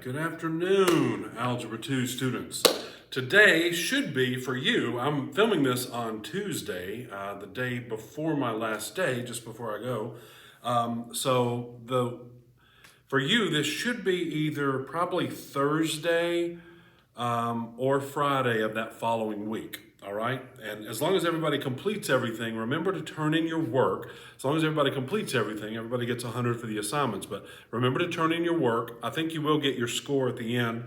Good afternoon, Algebra 2 students. Today should be for you, I'm filming this on Tuesday, the day before my last day, just before I go. For you, this should be either probably Thursday or Friday of that following week. All right, and as long as everybody completes everything, remember to turn in your work. As long as everybody completes everything, everybody gets 100 for the assignments, but remember to turn in your work. I think you will get your score at the end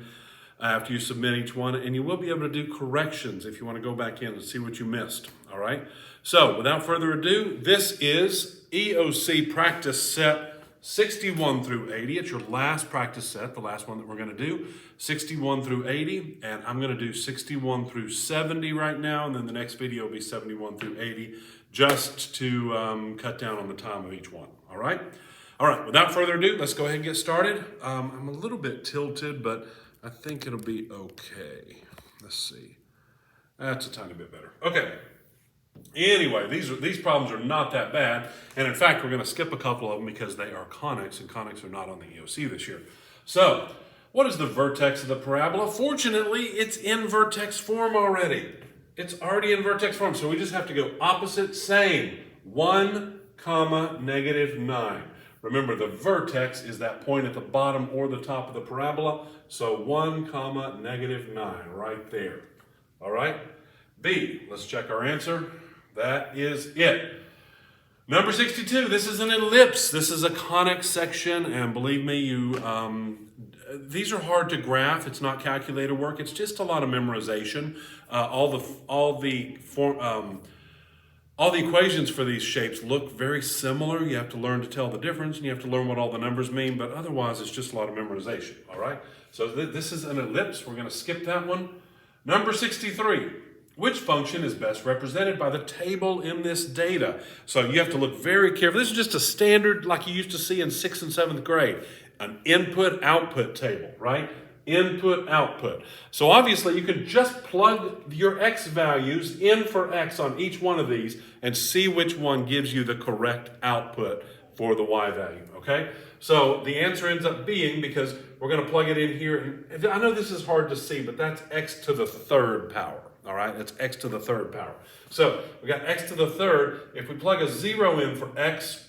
after you submit each one, and you will be able to do corrections if you want to go back in and see what you missed. All right, so without further ado, this is EOC Practice Set 61 through 80. It's your last practice set, the last one that we're going to do, 61 through 80, and I'm going to do 61 through 70 right now, and then the next video will be 71 through 80, just to cut down on the time of each one. All right? All right, without further ado, let's go ahead and get started. I'm a little bit tilted, but I think it'll be okay. Let's see. That's a tiny bit better. Okay. Anyway, these problems are not that bad, and in fact, we're going to skip a couple of them because they are conics, and conics are not on the EOC this year. So, what is the vertex of the parabola? Fortunately, it's in vertex form already. It's already in vertex form, so we just have to go opposite, same. 1, negative 9. Remember, the vertex is that point at the bottom or the top of the parabola, so 1, negative 9, right there. All right? B, let's check our answer. That is it. Number 62, this is an ellipse. This is a conic section, and believe me, these are hard to graph. It's not calculator work. It's just a lot of memorization. All the equations for these shapes look very similar. You have to learn to tell the difference, and you have to learn what all the numbers mean, but otherwise, it's just a lot of memorization, all right? So this is an ellipse. We're going to skip that one. Number 63. Which function is best represented by the table in this data? So you have to look very carefully. This is just a standard like you used to see in 6th and 7th grade. An input-output table, right? Input-output. So obviously you can just plug your x values in for x on each one of these and see which one gives you the correct output for the y value, okay? So the answer ends up being, because we're going to plug it in here, and I know this is hard to see, but that's x to the third power. All right, that's x to the third power. So we got x to the third. If we plug a 0 in for x,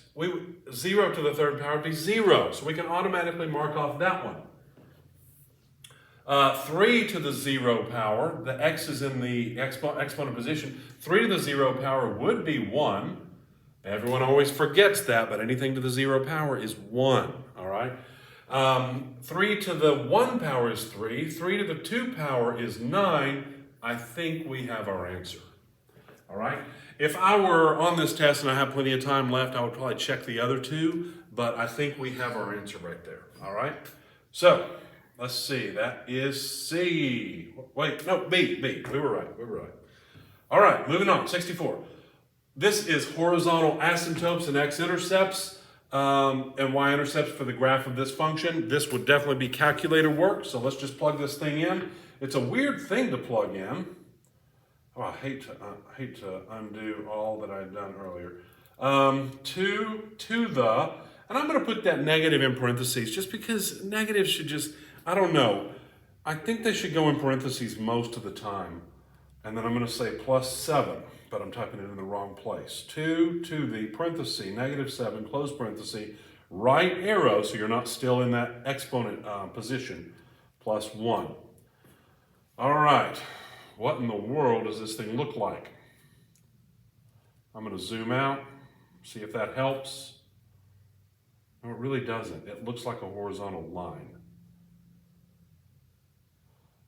0 to the third power would be 0. So we can automatically mark off that one. 3 to the 0 power, the x is in the exponent position. 3 to the 0 power would be 1. Everyone always forgets that, but anything to the 0 power is 1. All right. 3 to the 1 power is 3. 3 to the 2 power is 9. I think we have our answer. All right. If I were on this test and I have plenty of time left, I would probably check the other two, but I think we have our answer right there. All right. So let's see. That is C. Wait, no, B. We were right. All right. Moving on. 64. This is horizontal asymptotes and x-intercepts and y-intercepts for the graph of this function. This would definitely be calculator work, so let's just plug this thing in. It's a weird thing to plug in. Oh, I hate to undo all that I'd done earlier. To the, and I'm going to put that negative in parentheses just because negatives should just, I don't know. I think they should go in parentheses most of the time. And then I'm going to say plus 7, but I'm typing it in the wrong place. 2 to the parenthesis, negative 7, close parenthesis, right arrow, so you're not still in that exponent position, plus 1. All right, what in the world does this thing look like? I'm going to zoom out, see if that helps. No, it really doesn't. It looks like a horizontal line.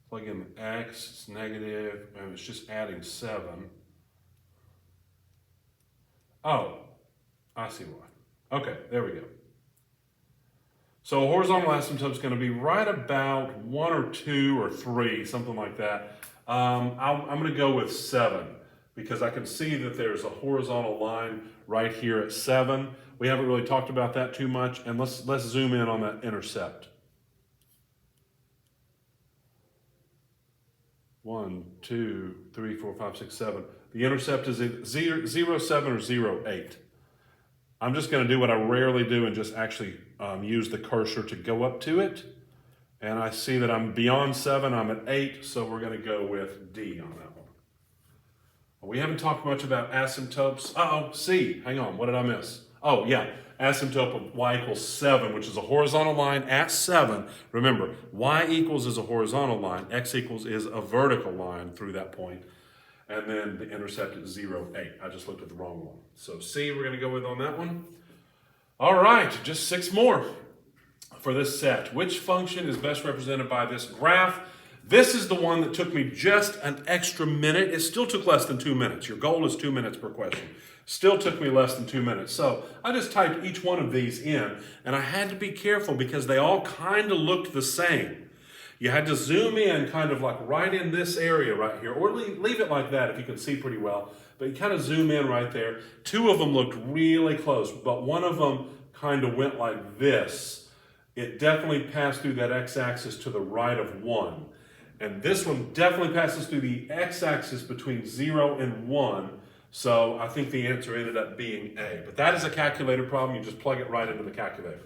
Plug in the x, it's negative, and it's just adding 7. Oh, I see why. Okay, there we go. So a horizontal asymptote is going to be right about 1 or 2 or 3, something like that. I'm going to go with 7 because I can see that there's a horizontal line right here at 7. We haven't really talked about that too much, and let's zoom in on that intercept. 1, 2, 3, 4, 5, 6, 7. The intercept is 0, 7 or 0, 8. I'm just going to do what I rarely do and just actually use the cursor to go up to it. And I see that I'm beyond 7, I'm at 8, so we're going to go with D on that one. We haven't talked much about asymptotes. Uh-oh, C. Hang on, what did I miss? Oh, yeah, asymptote of y equals 7, which is a horizontal line at 7. Remember, y equals is a horizontal line, x equals is a vertical line through that point, and then the intercept is 0, 8. I just looked at the wrong one. So C we're going to go with on that one. All right, just 6 more for this set. Which function is best represented by this graph? This is the one that took me just an extra minute. It still took less than 2 minutes. Your goal is 2 minutes per question. Still took me less than 2 minutes. So I just typed each one of these in, and I had to be careful because they all kind of looked the same. You had to zoom in kind of like right in this area right here, or leave it like that if you can see pretty well. But you kind of zoom in right there. 2 of them looked really close, but one of them kind of went like this. It definitely passed through that x-axis to the right of 1. And this one definitely passes through the x-axis between 0 and 1. So I think the answer ended up being A. But that is a calculator problem. You just plug it right into the calculator.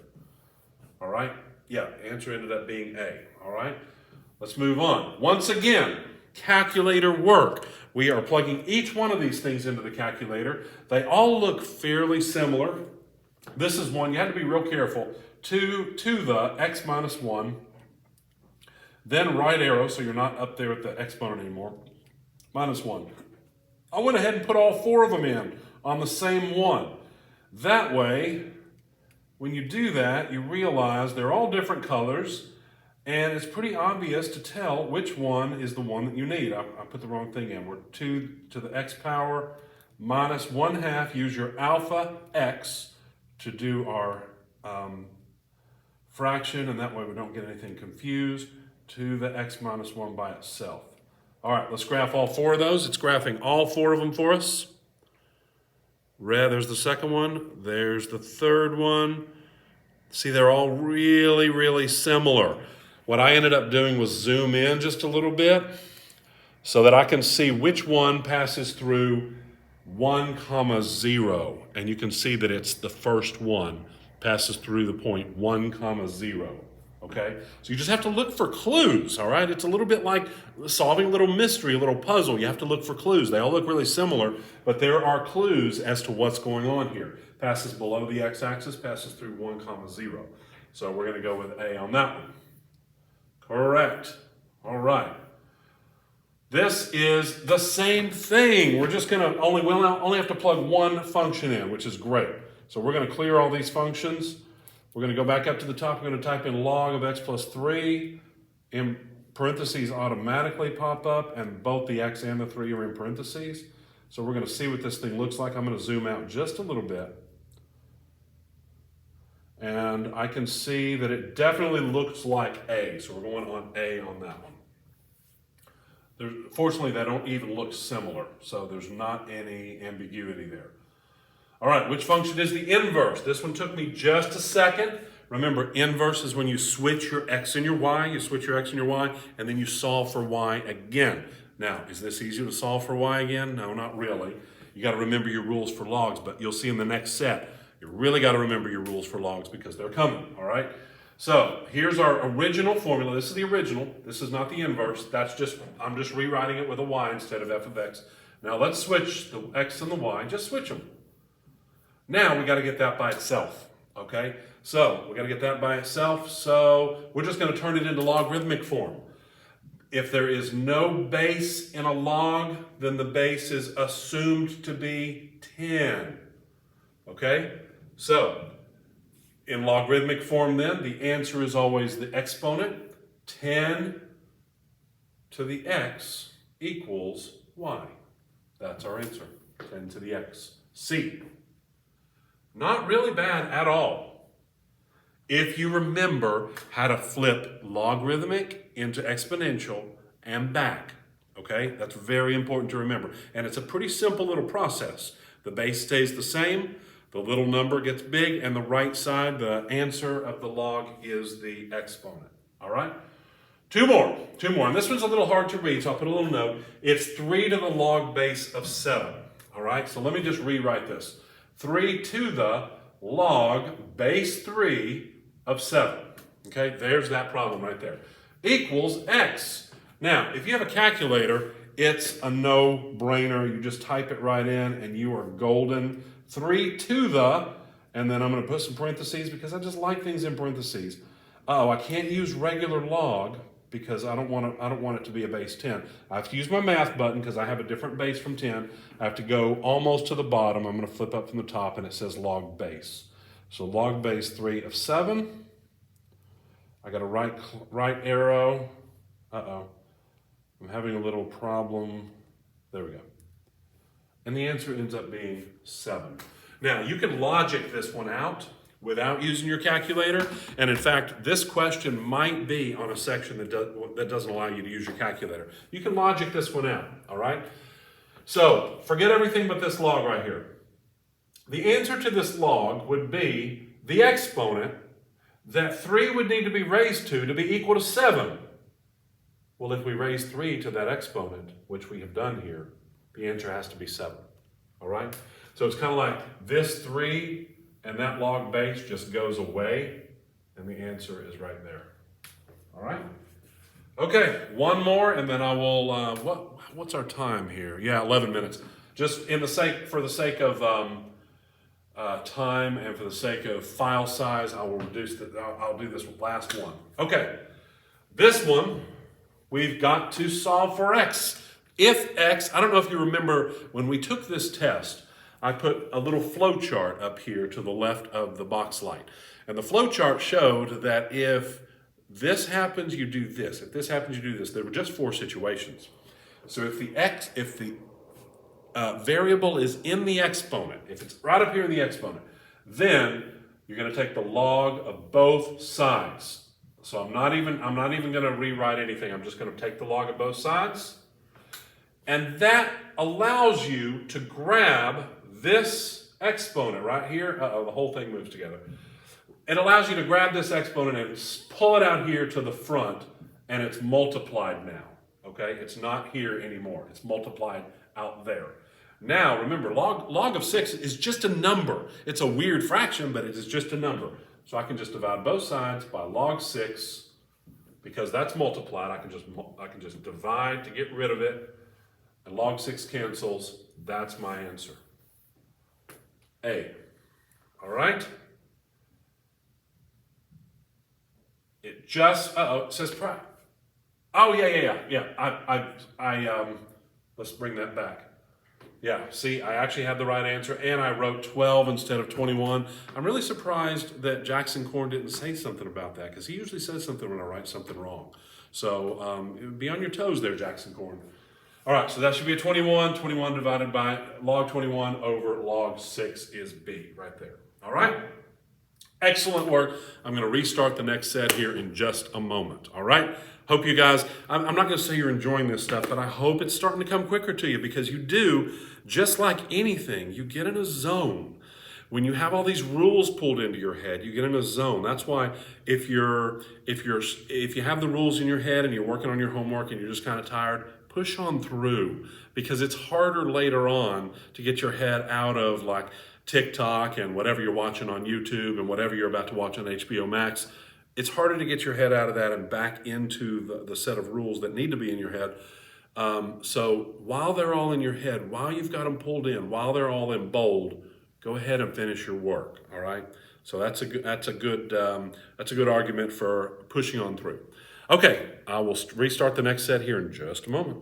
All right? Yeah, answer ended up being A. All right? Let's move on. Once again, calculator work. We are plugging each one of these things into the calculator. They all look fairly similar. This is one, you have to be real careful. 2 to the x minus 1. Then right arrow, so you're not up there at the exponent anymore, minus 1. I went ahead and put all 4 of them in on the same one. That way, when you do that, you realize they're all different colors, and it's pretty obvious to tell which one is the one that you need. I put the wrong thing in. We're 2 to the x power minus 1/2. Use your alpha x to do our fraction, and that way we don't get anything confused. To the x minus 1 by itself. All right, let's graph all 4 of those. It's graphing all 4 of them for us. Red, there's the second one. There's the third one. See, they're all really, really similar. What I ended up doing was zoom in just a little bit so that I can see which one passes through 1, 0. And you can see that it's the first one passes through the point 1, 0. Okay, so you just have to look for clues, all right? It's a little bit like solving a little mystery, a little puzzle. You have to look for clues. They all look really similar, but there are clues as to what's going on here. Passes below the x-axis, passes through 1, 0. So we're going to go with A on that one. Correct. All right. This is the same thing. We're just going to only have to plug one function in, which is great. So we're going to clear all these functions. We're going to go back up to the top. We're going to type in log of x plus 3. In parentheses automatically pop up, and both the x and the 3 are in parentheses. So we're going to see what this thing looks like. I'm going to zoom out just a little bit. And I can see that it definitely looks like A. So we're going on A on that one. Fortunately, they don't even look similar. So there's not any ambiguity there. All right, which function is the inverse? This one took me just a second. Remember, inverse is when you switch your x and your y. You switch your x and your y, and then you solve for y again. Now, is this easier to solve for y again? No, not really. You got to remember your rules for logs, but you'll see in the next set, you really got to remember your rules for logs because they're coming, all right? So here's our original formula. This is the original. This is not the inverse. I'm just rewriting it with a y instead of f of x. Now let's switch the x and the y. Just switch them. Now we got to get that by itself, okay? So we got to get that by itself. So we're just going to turn it into logarithmic form. If there is no base in a log, then the base is assumed to be 10, okay? So in logarithmic form then, the answer is always the exponent. 10 to the x equals y. That's our answer, 10 to the x. C. Not really bad at all. If you remember how to flip logarithmic into exponential and back, okay? That's very important to remember. And it's a pretty simple little process. The base stays the same, the little number gets big, and the right side, the answer of the log is the exponent, all right? Two more, and this one's a little hard to read, so I'll put a little note. It's 3 to the log base of 7, all right? So let me just rewrite this. 3 to the log base 3 of 7, Okay, there's that problem right there. Equals x. Now, if you have a calculator, it's a no-brainer. You just type it right in and you are golden. 3 to the, and then I'm going to put some parentheses because I just like things in parentheses. Oh, I can't use regular log because I don't want it to be a base 10. I have to use my math button because I have a different base from 10. I have to go almost to the bottom. I'm going to flip up from the top and it says log base. So log base 3 of 7. I got a right arrow. Uh-oh. I'm having a little problem. There we go. And the answer ends up being 7. Now, you can logic this one out without using your calculator. And in fact, this question might be on a section that doesn't allow you to use your calculator. You can logic this one out, all right? So, forget everything but this log right here. The answer to this log would be the exponent that 3 would need to be raised to be equal to 7. Well, if we raise 3 to that exponent, which we have done here, the answer has to be 7, all right? So it's kind of like this 3 and that log base just goes away, and the answer is right there, all right? Okay, one more, and then I will, what's our time here? Yeah, 11 minutes. Just for the sake of time and for the sake of file size, I will I'll do this last one. Okay, this one, we've got to solve for x. If x, I don't know if you remember when we took this test, I put a little flow chart up here to the left of the box light. And the flow chart showed that if this happens, you do this. If this happens, you do this. There were just 4 situations. So if the variable is in the exponent, if it's right up here in the exponent, then you're going to take the log of both sides. So I'm not even going to rewrite anything. I'm just going to take the log of both sides. And that allows you to grab this exponent right here. Uh-oh, the whole thing moves together. It allows you to grab this exponent and pull it out here to the front, and it's multiplied now. Okay? It's not here anymore. It's multiplied out there. Now, remember, log of 6 is just a number. It's a weird fraction, but it is just a number. So I can just divide both sides by log 6. Because that's multiplied, I can just divide to get rid of it. And log 6 cancels. That's my answer. A. All right? It just, it says try. Oh, yeah. Let's bring that back. Yeah, see, I actually had the right answer, and I wrote 12 instead of 21. I'm really surprised that Jackson Korn didn't say something about that, because he usually says something when I write something wrong. So be on your toes there, Jackson Korn. All right, so that should be a 21. 21 divided by log 21 over log 6 is B right there. All right? Excellent work. I'm going to restart the next set here in just a moment. All right? Hope you guys, I'm not going to say you're enjoying this stuff, but I hope it's starting to come quicker to you, because you do, just like anything, you get in a zone. When you have all these rules pulled into your head, you get in a zone. That's why if you have the rules in your head and you're working on your homework and you're just kind of tired, push on through, because it's harder later on to get your head out of like TikTok and whatever you're watching on YouTube and whatever you're about to watch on HBO Max. It's harder to get your head out of that and back into the set of rules that need to be in your head. So while they're all in your head, while you've got them pulled in, while they're all in bold, go ahead and finish your work. All right. So that's a good argument for pushing on through. Okay, I will restart the next set here in just a moment.